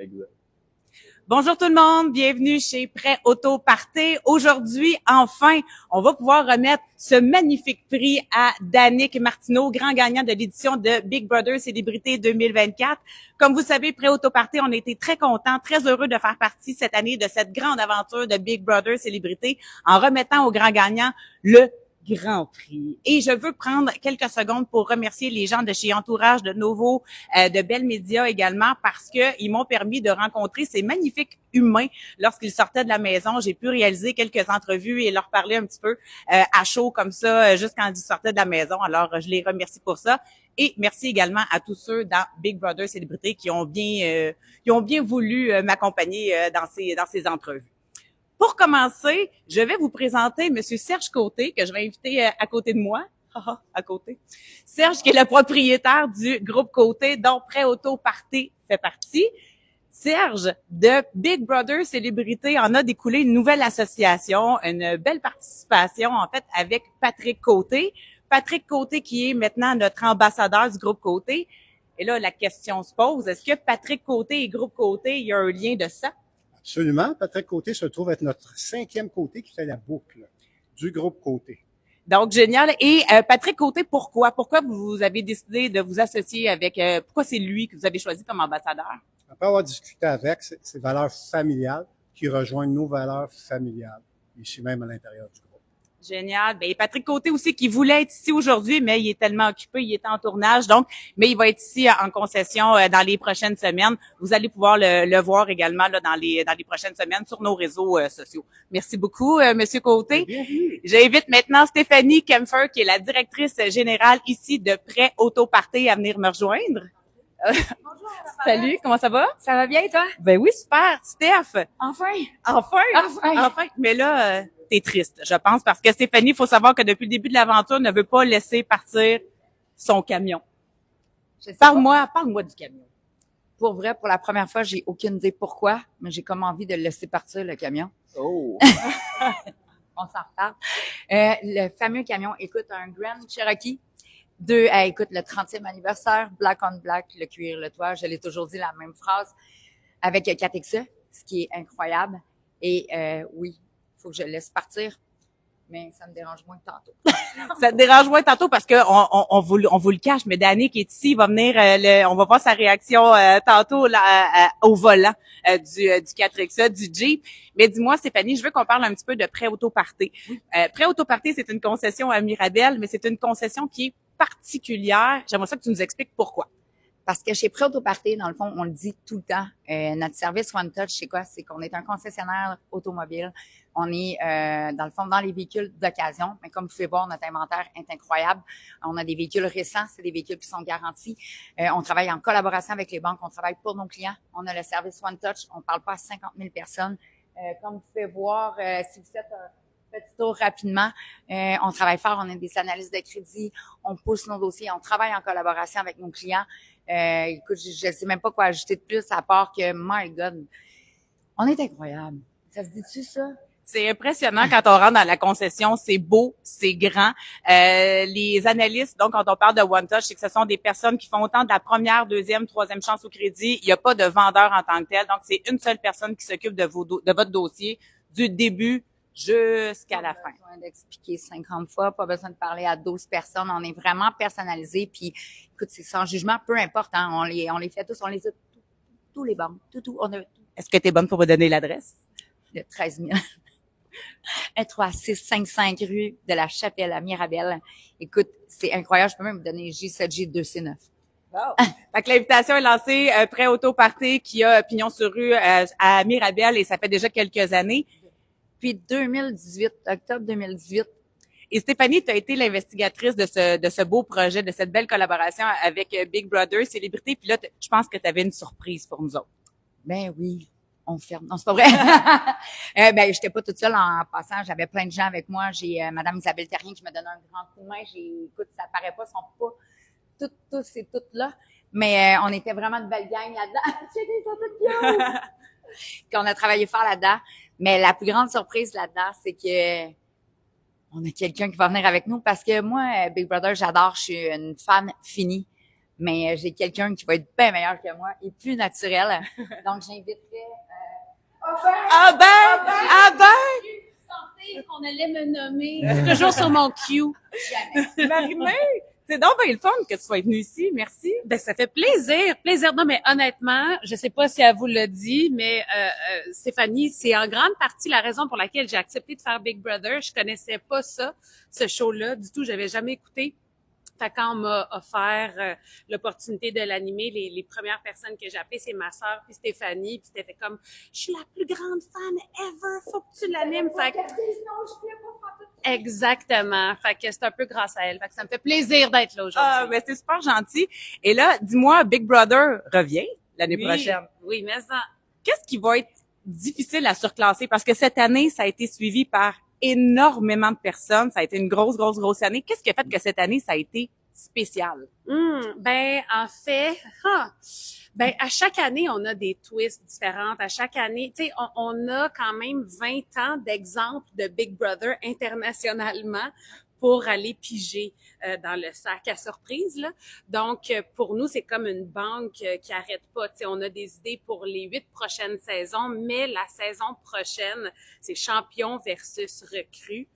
Exact. Bonjour tout le monde, bienvenue chez Prêt Auto Party. Aujourd'hui, enfin, on va pouvoir remettre ce magnifique prix à Danick Martineau, grand gagnant de l'édition de Big Brother Célébrité 2024. Comme vous savez, Prêt Auto Party, on a été très contents, très heureux de faire partie cette année de cette grande aventure de Big Brother Célébrité en remettant au grand gagnant le Grand Prix. Et je veux prendre quelques secondes pour remercier les gens de chez Entourage de Novo, de Bell Media également, parce que ils m'ont permis de rencontrer ces magnifiques humains lorsqu'ils sortaient de la maison. J'ai pu réaliser quelques entrevues et leur parler un petit peu à chaud comme ça, juste quand ils sortaient de la maison. Alors, je les remercie pour ça. Et merci également à tous ceux dans Big Brother Célébrité qui ont bien voulu m'accompagner dans ces entrevues. Pour commencer, je vais vous présenter Monsieur Serge Côté, que je vais inviter à côté de moi. À côté. Serge, qui est le propriétaire du groupe Côté, dont Prêt Auto Party fait partie. Serge, de Big Brother Célébrité, en a découlé une nouvelle association, une belle participation, en fait, avec Patrick Côté. Patrick Côté, qui est maintenant notre ambassadeur du groupe Côté. Et là, la question se pose, est-ce que Patrick Côté et groupe Côté, il y a un lien de ça? Absolument. Patrick Côté se trouve être notre 5e Côté qui fait la boucle du groupe Côté. Donc, génial. Et Patrick Côté, pourquoi? Pourquoi vous avez décidé de vous associer avec... pourquoi c'est lui que vous avez choisi comme ambassadeur? Après avoir discuté avec ses valeurs familiales qui rejoignent nos valeurs familiales, ici même à l'intérieur du groupe. Génial. Ben, Patrick Côté aussi qui voulait être ici aujourd'hui, mais il est tellement occupé, il est en tournage, donc, mais il va être ici en concession dans les prochaines semaines. Vous allez pouvoir le voir également là dans les prochaines semaines sur nos réseaux sociaux. Merci beaucoup, Monsieur Côté. Bienvenue. J'invite maintenant Stéphanie Kempfer, qui est la directrice générale ici de Prêt Auto Party, à venir me rejoindre. Bonjour. Salut, comment ça va? Ça va bien, toi? Ben oui, super. Steph. Enfin. Enfin. Mais là, t'es triste, je pense, parce que Stéphanie, il faut savoir que depuis le début de l'aventure, ne veut pas laisser partir son camion. Parle-moi du camion. Pour vrai, pour la première fois, j'ai aucune idée pourquoi, mais j'ai comme envie de le laisser partir, le camion. Oh! On s'en reparle. Le fameux camion, écoute, un Grand Cherokee. Écoute, le 30e anniversaire, Black on Black, le cuir, le toit. Je l'ai toujours dit la même phrase avec 4XE, ce qui est incroyable. Et oui, il faut que je le laisse partir, mais ça me dérange moins que tantôt. Ça te dérange moins tantôt parce que on vous le cache, mais Danick est ici, il va venir, on va voir sa réaction tantôt là, au volant du 4XE, du Jeep. Mais dis-moi, Stéphanie, je veux qu'on parle un petit peu de Prêt Auto Party. Prêt Auto Party, c'est une concession à Mirabel, mais c'est une concession qui est particulière. J'aimerais ça que tu nous expliques pourquoi. Parce que chez Prêt Auto Party, dans le fond, on le dit tout le temps, notre service One Touch, c'est quoi? C'est qu'on est un concessionnaire automobile. On est, dans le fond, dans les véhicules d'occasion. Mais comme vous pouvez voir, notre inventaire est incroyable. On a des véhicules récents, c'est des véhicules qui sont garantis. On travaille en collaboration avec les banques, on travaille pour nos clients. On a le service One Touch, on parle pas à 50 000 personnes. Comme vous pouvez voir, si vous faites un petit tour rapidement, on travaille fort, on a des analyses de crédit, on pousse nos dossiers, on travaille en collaboration avec nos clients. Écoute, je sais même pas quoi ajouter de plus à part que, my God, on est incroyable. Ça se dit-tu, ça? C'est impressionnant quand on rentre dans la concession, c'est beau, c'est grand. Les analystes, donc quand on parle de One Touch, c'est que ce sont des personnes qui font autant de la première, deuxième, troisième chance au crédit. Il n'y a pas de vendeur en tant que tel, donc c'est une seule personne qui s'occupe de votre dossier du début jusqu'à la fin. Pas besoin d'expliquer 50 fois, pas besoin de parler à 12 personnes. On est vraiment personnalisé. Puis, écoute, c'est sans jugement, peu importe. Hein, on les fait tous, on les a tous les banques, tout. On a tout. Est-ce que tu es bonne pour me donner l'adresse? De 13 000. 13655 rue de la Chapelle à Mirabel. Écoute, c'est incroyable. Je peux même vous donner J7J2C9. Wow. Fait que l'invitation est lancée, Prêt Auto Party, qui a pignon sur rue à Mirabel, et ça fait déjà quelques années. Puis 2018, octobre 2018. Et Stéphanie, tu as été l'investigatrice de ce beau projet, de cette belle collaboration avec Big Brother Célébrité. Puis là, je pense que tu avais une surprise pour nous autres. Ben oui, on ferme. Non, c'est pas vrai. Ben, j'étais pas toute seule en passant. J'avais plein de gens avec moi. J'ai Madame Isabelle Terrien qui me donne un grand coup de main. Écoute, ça paraît pas, ils sont pas tous et toutes là. Mais on était vraiment de belles gangs là-dedans. Ils sont toutes cute. Qu'on a travaillé fort là-dedans. Mais la plus grande surprise là-dedans, c'est que on a quelqu'un qui va venir avec nous parce que moi, Big Brother, j'adore. Je suis une fan finie. mais j'ai quelqu'un qui va être bien meilleur que moi et plus naturel. Donc, j'inviterai... Ah ben! Sentir qu'on allait me nommer. Je suis toujours sur mon cue. Jamais. Marie-Mé, c'est donc bien le fun que tu sois venue ici. Merci. Ben, ça fait plaisir. Plaisir. Non, mais honnêtement, je sais pas si elle vous l'a dit, mais Stéphanie, c'est en grande partie la raison pour laquelle j'ai accepté de faire Big Brother. Je connaissais pas ça, ce show-là, du tout. J'avais jamais écouté. Fait quand on m'a offert l'opportunité de l'animer, les premières personnes que j'ai appelées, c'est ma sœur puis Stéphanie. Puis c'était comme, je suis la plus grande fan ever, faut que tu l'animes. Fait que... Exactement. Fait que c'est un peu grâce à elle. Fait que ça me fait plaisir d'être là aujourd'hui. Ah, ben c'est super gentil. Et là, dis-moi, Big Brother revient l'année Oui. prochaine. Oui, mais ça... Qu'est-ce qui va être difficile à surclasser? Parce que cette année, ça a été suivi par énormément de personnes. Ça a été une grosse année. Qu'est-ce qui a fait que cette année, ça a été spécial? Ben, en fait, ben, à chaque année, on a des twists différentes. À chaque année, tu sais, on a quand même 20 ans d'exemples de Big Brother internationalement pour aller piger dans le sac à surprise, là. Donc, pour nous, c'est comme une banque qui arrête pas. Tu sais, on a des idées pour les 8 prochaines saisons, mais la saison prochaine, c'est champion versus recrue.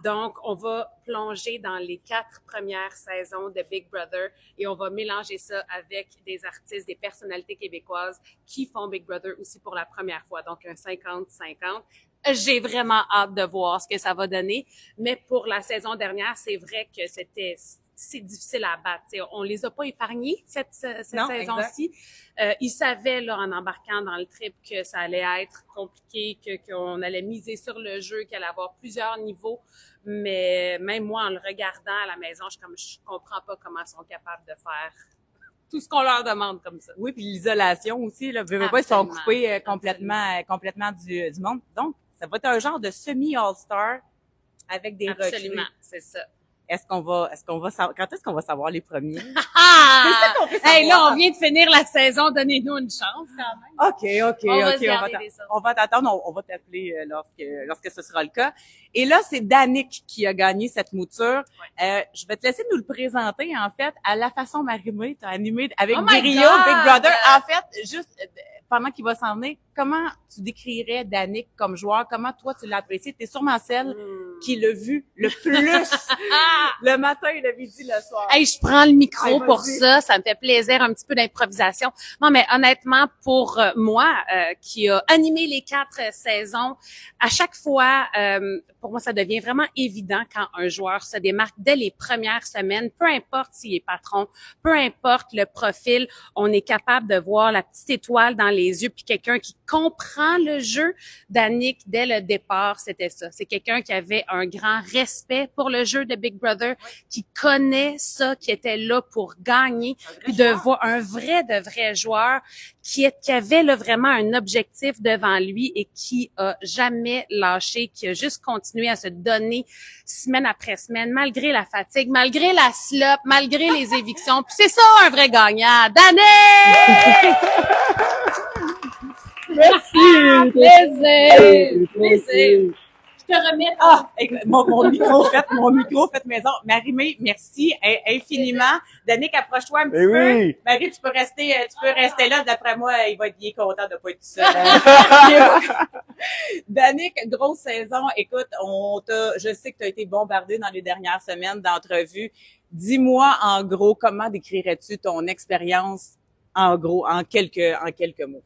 Donc, on va plonger dans les 4 premières saisons de Big Brother et on va mélanger ça avec des artistes, des personnalités québécoises qui font Big Brother aussi pour la première fois. Donc, un 50-50. J'ai vraiment hâte de voir ce que ça va donner. Mais pour la saison dernière, c'est vrai que c'est difficile à battre. T'sais, on les a pas épargnés cette saison-ci. Ils savaient là en embarquant dans le trip que ça allait être compliqué, qu'on allait miser sur le jeu, qu'il allait avoir plusieurs niveaux. Mais même moi, en le regardant à la maison, je comprends pas comment ils sont capables de faire tout ce qu'on leur demande comme ça. Oui, puis l'isolation aussi, là. Veux pas, ils sont coupés complètement du monde. Donc, ça va être un genre de semi-all-star avec des recrues. Absolument, c'est ça. Quand est-ce qu'on va savoir les premiers? Ah! C'est ça qu'on veut savoir. Hey, là, on vient de finir la saison. Donnez-nous une chance, quand même. OK. On va se garder des autres. On va t'attendre. On va t'appeler lorsque ce sera le cas. Et là, c'est Danick qui a gagné cette mouture. Ouais. Je vais te laisser nous le présenter, en fait, à la façon Marie-Mé. T'as animé avec Oh my Brio, God! Big Brother. En fait, juste pendant qu'il va s'en venir, comment tu décrirais Danick comme joueur? Comment toi, tu l'as apprécié? T'es sûrement celle qui l'a vu le plus le matin, le midi, le soir. Hey, je prends le micro Hey, pour vas-y. ça. Ça me fait plaisir, un petit peu d'improvisation. Non, mais honnêtement, pour moi, qui a animé les 4 saisons, à chaque fois, pour moi, ça devient vraiment évident quand un joueur se démarque dès les premières semaines, peu importe s'il est patron, peu importe le profil, on est capable de voir la petite étoile dans les yeux, puis quelqu'un qui comprend le jeu. Danick, dès le départ, c'était ça. C'est quelqu'un qui avait un grand respect pour le jeu de Big Brother, qui connaît ça, qui était là pour gagner, puis de voir un de vrai joueur qui avait là vraiment un objectif devant lui et qui a jamais lâché, qui a juste continué à se donner semaine après semaine, malgré la fatigue, malgré la slop, malgré les évictions. Puis c'est ça un vrai gagnant. Danick! Merci! Plaisir! Je te remets. Écoute, mon micro fait maison. Marie-Mé, merci infiniment. Danick, approche-toi un petit peu. Oui. Marie, tu peux rester là. D'après moi, il est content de pas être tout seul. Danick, grosse saison. Écoute, je sais que tu as été bombardé dans les dernières semaines d'entrevues. Dis-moi, en gros, comment décrirais-tu ton expérience, en gros, en quelques mots?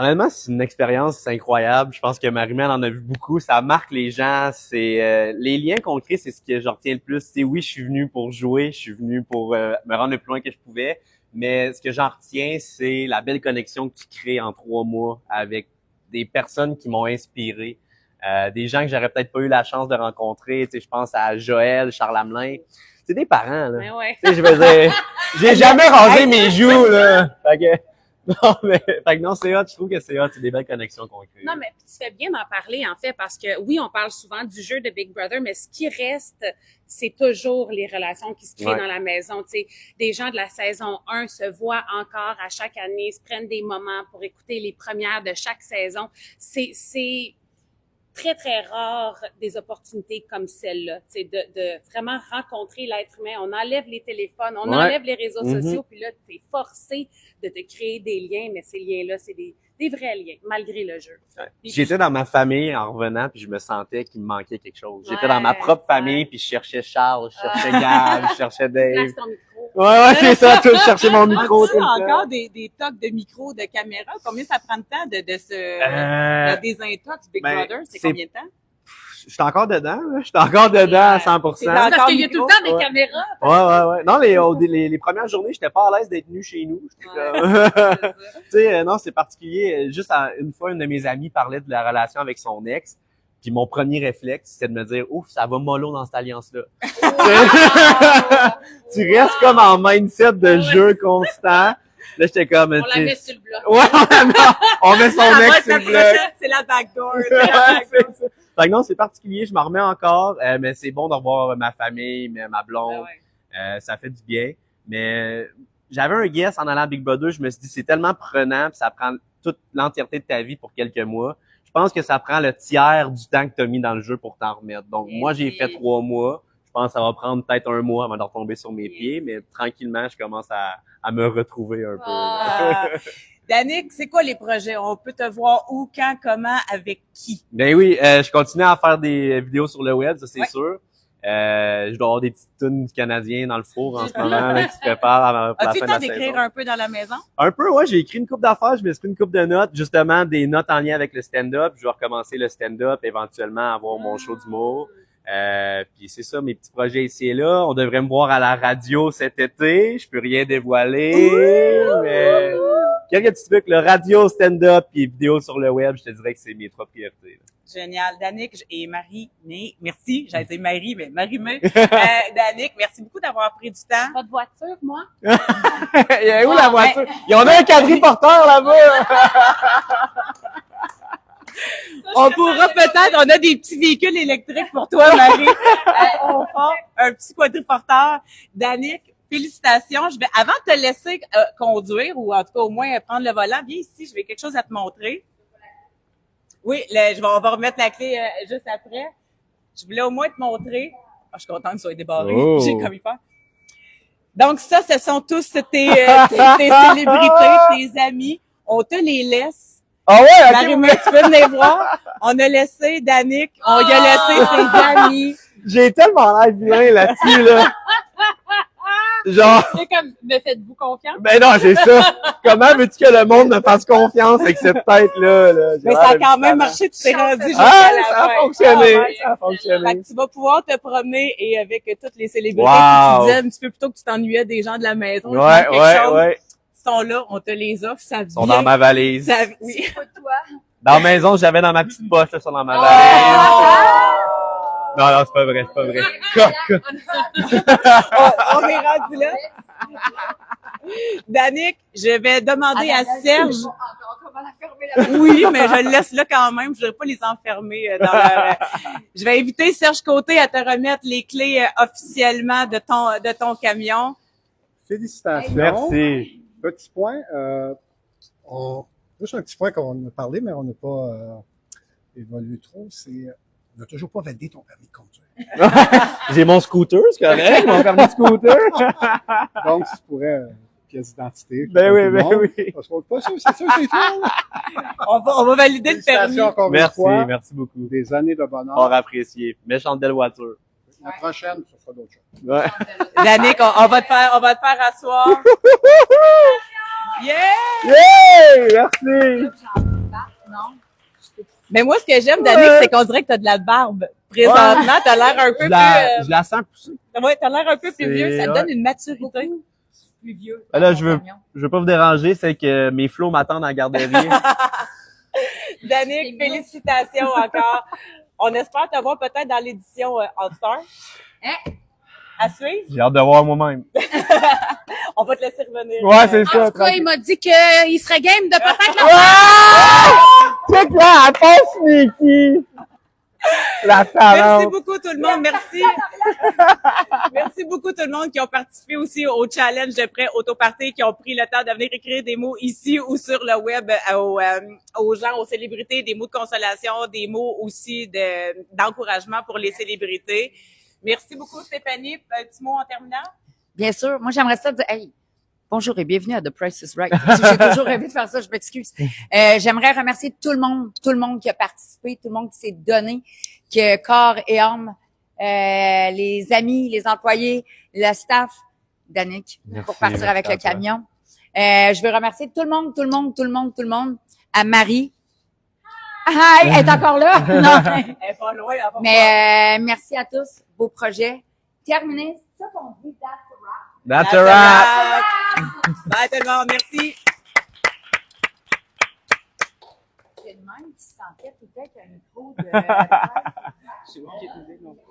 Honnêtement, c'est une expérience incroyable. Je pense que Marie-Mé en a vu beaucoup. Ça marque les gens. C'est les liens qu'on crée, c'est ce que je retiens le plus. C'est oui, je suis venu pour jouer, je suis venu pour me rendre le plus loin que je pouvais. Mais ce que j'en retiens, c'est la belle connexion que tu crées en 3 mois avec des personnes qui m'ont inspiré, des gens que j'aurais peut-être pas eu la chance de rencontrer. Tu sais, je pense à Joël, Charles Hamelin. C'est des parents là. Mais ouais. Tu sais, je veux dire, j'ai jamais rasé mes joues là. Fait que non, c'est hot, je trouve que c'est hot, c'est des belles connexions qu'on crée. Non, mais tu fais bien d'en parler, en fait, parce que oui, on parle souvent du jeu de Big Brother, mais ce qui reste, c'est toujours les relations qui se créent dans la maison. Tu sais, des gens de la saison 1 se voient encore à chaque année, se prennent des moments pour écouter les premières de chaque saison. C'est très, très rare des opportunités comme celle-là, tu sais, de vraiment rencontrer l'être humain. On enlève les téléphones, on enlève les réseaux sociaux, puis là, tu es forcé de te créer des liens, mais ces liens-là, c'est des vrais liens, malgré le jeu. J'étais dans ma famille en revenant, puis je me sentais qu'il me manquait quelque chose. J'étais Ouais, dans ma propre famille, ouais. puis je cherchais Charles, je cherchais Gab, je cherchais Dave. Place ton micro. Ouais, c'est ça, je cherchais mon micro As-tu tout le temps. encore des tocs de micro, de caméra? Combien ça prend de temps de se désintox Big ben, Brother? C'est c'est- combien de temps? Je suis encore dedans, là. Je suis encore dedans à 100%. C'est Parce encore qu'il y a tout le temps des Ouais. caméras. Ouais. Non, les premières journées, j'étais pas à l'aise d'être venu chez nous. J'étais comme... tu sais, non, c'est particulier. Juste une fois, une de mes amies parlait de la relation avec son ex. Puis mon premier réflexe, c'était de me dire, ouf, ça va mollo dans cette alliance-là. Tu restes comme en mindset de jeu constant. Là, j'étais comme, On tu la sais, met sur le bloc. ouais, on met son Ça va ex être sur la le bloc. prochaine, c'est la backdoor. c'est la Ouais, backdoor. c'est ça. Fait que non, c'est particulier, je m'en remets encore, mais c'est bon de revoir ma famille, ma blonde, ça fait du bien. Mais j'avais un guess en allant à Big Brother, je me suis dit c'est tellement prenant, puis ça prend toute l'entièreté de ta vie pour quelques mois. Je pense que ça prend le tiers du temps que tu as mis dans le jeu pour t'en remettre. Donc moi j'ai fait 3 mois, je pense que ça va prendre peut-être 1 mois avant de retomber sur mes pieds, mais tranquillement je commence à me retrouver un peu. Ah. Danick, c'est quoi les projets? On peut te voir où, quand, comment, avec qui? Ben oui, je continue à faire des vidéos sur le web, ça c'est Ouais. sûr. Je dois avoir des petites tunes du Canadien dans le four en ce moment là, qui se préparent avant la As-tu fin le de temps la d'écrire saison. un peu dans la maison? Un peu, ouais, j'ai écrit une coupe d'affaires, je me suis pris une coupe de notes, justement des notes en lien avec le stand-up. Je vais recommencer le stand-up, éventuellement avoir mon show d'humour. Puis c'est ça, mes petits projets ici et là. On devrait me voir à la radio cet été. Je peux rien dévoiler, mais quelques petits trucs, le radio, stand-up et vidéo sur le web, je te dirais que c'est mes 3 priorités. Là. Génial. Danick et Marie-Mé, merci. J'allais dire Marie, mais Marie-Mé. Danick, merci beaucoup d'avoir pris du temps. Pas de voiture, moi? Il y a où la voiture? Il y en a un quadriporteur là-bas! On pourra peut-être, on a des petits véhicules électriques pour toi, Marie. On fera un petit quadriporteur. Danick, félicitations. Avant de te laisser conduire, ou en tout cas au moins prendre le volant, viens ici, je vais quelque chose à te montrer. Oui, on va remettre la clé juste après. Je voulais au moins te montrer. Ah, je suis contente que ça soit débarré. Oh. J'ai comme peur. Donc ça, ce sont tous tes célébrités, tes amis. On te les laisse. Ah ouais, ok. Marie-Mé, tu peux venir voir. On a laissé Danick, on y a laissé ses amis. J'ai tellement l'air vilain là-dessus, là. Genre, C'est comme, me faites-vous confiance? ben non, c'est ça. Comment veux-tu que le monde me fasse confiance avec cette tête-là, là? J'ai Mais l'air ça a d'un quand petit même talent. marché, tu t'es rendu jusqu'à Ah, la ça fin. a fonctionné, Ah, ouais. ça a Fait fonctionné. que tu vas pouvoir te promener et avec toutes les célébrités Wow. que tu disais un petit peu plus tôt que tu t'ennuyais des gens de la maison. il Ouais, manque quelque chose. ouais. Ils sont là, on te les offre, ça vient. Ils sont dans ma valise. Ça, oui. Dans la maison, j'avais dans ma petite poche, là, ils sont dans ma Oh! valise. Non, c'est pas vrai, c'est pas vrai. On est rendu là. Danick, je vais demander à Serge. Oui, mais je le laisse là quand même. Je ne voudrais pas les enfermer dans leur... Je vais inviter Serge Côté à te remettre les clés officiellement de ton camion. Félicitations. Merci. Petit point, juste un petit point qu'on a parlé, mais on n'a pas évolué trop, c'est on n'a toujours pas validé ton permis de conduire. J'ai mon scooter, c'est correct, mon permis de scooter. Donc, tu pourrais pièce d'identité. Ben comme oui, tout le ben monde. oui. Parce qu'on n'est pas sûr, c'est sûr, c'est toi. là. On va valider le permis. Félicitations encore une Merci, fois. merci beaucoup. Des années de bonheur. Fort apprécié. Méchante belle voiture. La prochaine, ça sera d'autres choses. Ouais. Danick, on va te faire asseoir. Yeah! Yeah! Merci! Mais moi, ce que j'aime, Danick, c'est qu'on dirait que t'as de la barbe. Présentement, t'as l'air un peu Je la sens pousser. plus... Ouais, t'as l'air un peu plus C'est- vieux. Ça te ouais. donne une maturité. Plus vieux. Ben là, je veux pas vous déranger, c'est que mes flots m'attendent à la garderie. Danick, félicitations encore. On espère te voir peut-être dans l'édition All Star. À suivre. J'ai hâte de voir moi-même. On va te laisser revenir. Ouais, c'est En ça. tout cas, il m'a dit qu'il serait game de peut-être la Ah! Check là, elle passe Nikki! La Merci talente. beaucoup tout le monde. Merci. Merci beaucoup tout le monde qui ont participé aussi au challenge de prêt Autoparté, qui ont pris le temps de venir écrire des mots ici ou sur le web aux gens, aux célébrités, des mots de consolation, des mots aussi d'encouragement pour les célébrités. Merci beaucoup Stéphanie. Un petit mot en terminant? Bien sûr. Moi, j'aimerais ça dire, hey, bonjour et bienvenue à The Price is Right. J'ai toujours rêvé de faire ça, je m'excuse. J'aimerais remercier tout le monde qui a participé, tout le monde qui s'est donné, qui a corps et âme, les amis, les employés, le staff, Danick, pour partir Merci avec à le toi. camion. Je veux remercier tout le monde, à Marie. Hi, elle est encore là? Non. Elle est pas loin, elle va pas. Mais merci à tous, beaux projets. Terminé, c'est ça qu'on dit, that's a wrap. That's a wrap. Bye tout le monde, merci. C'est le même qui se sentait peut-être un micro de... J'ai aucune idée non plus.